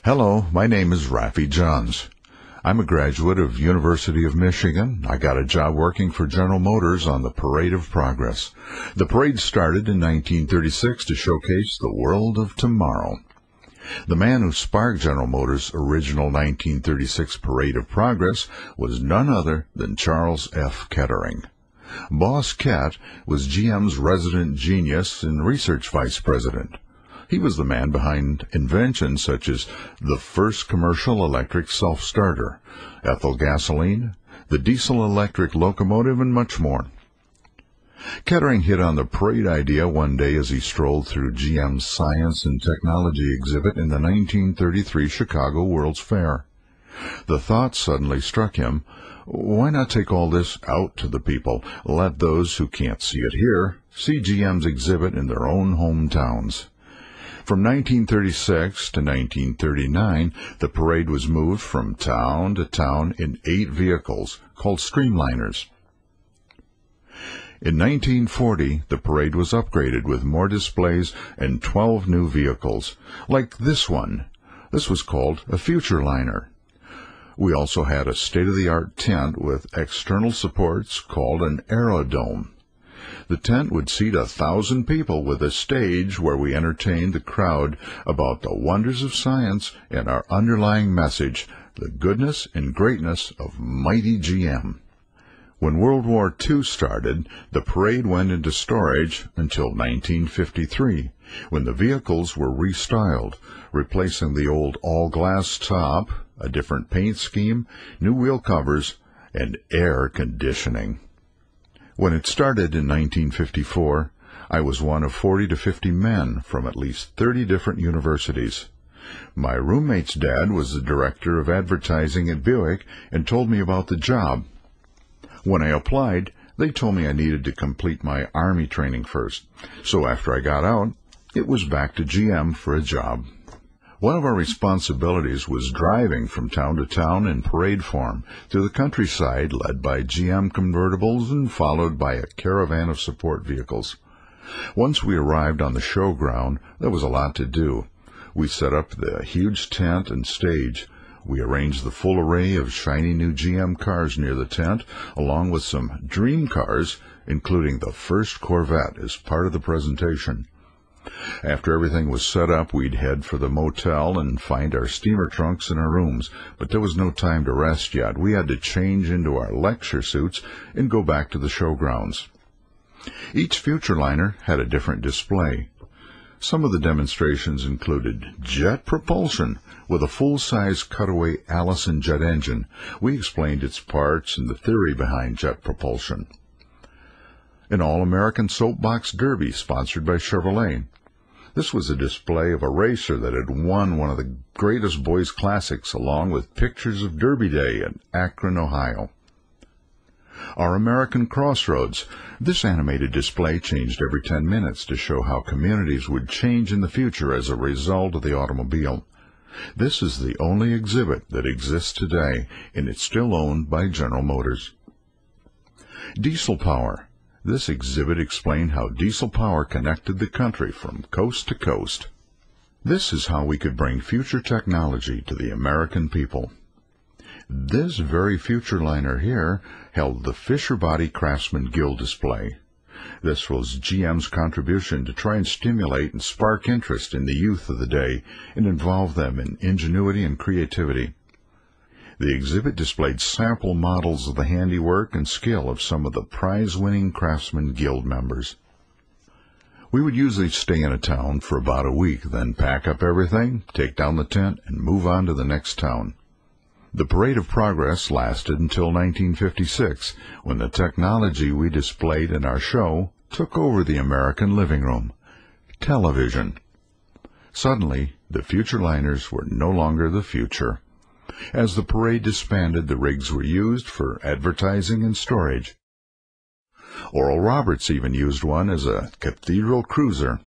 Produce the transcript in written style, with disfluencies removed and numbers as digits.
Hello, my name is Rafi Johns. I'm a graduate of University of Michigan. I got a job working for General Motors on the Parade of Progress. The parade started in 1936 to showcase the world of tomorrow. The man who sparked General Motors' original 1936 Parade of Progress was none other than Charles F. Kettering. Boss Kett was GM's resident genius and research vice president. He was the man behind inventions such as the first commercial electric self-starter, ethyl gasoline, the diesel-electric locomotive, and much more. Kettering hit on the parade idea one day as he strolled through GM's Science and Technology exhibit in the 1933 Chicago World's Fair. The thought suddenly struck him, why not take all this out to the people, let those who can't see it here see GM's exhibit in their own hometowns. From 1936 to 1939, the parade was moved from town to town in 8 vehicles, called streamliners. In 1940, the parade was upgraded with more displays and 12 new vehicles, like this one. This was called a Futurliner. We also had a state-of-the-art tent with external supports called an aerodome. The tent would seat 1,000 people with a stage where we entertained the crowd about the wonders of science and our underlying message, the goodness and greatness of mighty GM. When World War II started, the parade went into storage until 1953, when the vehicles were restyled, replacing the old all-glass top, a different paint scheme, new wheel covers, and air conditioning. When it started in 1954, I was one of 40 to 50 men from at least 30 different universities. My roommate's dad was the director of advertising at Buick and told me about the job. When I applied, they told me I needed to complete my Army training first, so after I got out, it was back to GM for a job. One of our responsibilities was driving from town to town in parade form through the countryside, led by GM convertibles and followed by a caravan of support vehicles. Once we arrived on the showground, there was a lot to do. We set up the huge tent and stage. We arranged the full array of shiny new GM cars near the tent, along with some dream cars, including the first Corvette, as part of the presentation. After everything was set up, we'd head for the motel and find our steamer trunks in our rooms, but there was no time to rest yet. We had to change into our lecture suits and go back to the showgrounds. Each Futurliner had a different display. Some of the demonstrations included jet propulsion with a full-size cutaway Allison jet engine. We explained its parts and the theory behind jet propulsion. An all-American soapbox derby sponsored by Chevrolet. This was a display of a racer that had won one of the greatest boys' classics, along with pictures of Derby Day at Akron, Ohio. Our American Crossroads. This animated display changed every 10 minutes to show how communities would change in the future as a result of the automobile. This is the only exhibit that exists today, and it's still owned by General Motors. Diesel power. This exhibit explained how diesel power connected the country from coast to coast. This is how we could bring future technology to the American people. This very Futurliner here held the Fisher Body Craftsman Guild display. This was GM's contribution to try and stimulate and spark interest in the youth of the day and involve them in ingenuity and creativity. The exhibit displayed sample models of the handiwork and skill of some of the prize-winning Craftsman Guild members. We would usually stay in a town for about a week, then pack up everything, take down the tent, and move on to the next town. The Parade of Progress lasted until 1956, when the technology we displayed in our show took over the American living room: television. Suddenly, the Futurliners were no longer the future. As the parade disbanded, the rigs were used for advertising and storage. Oral Roberts even used one as a cathedral cruiser.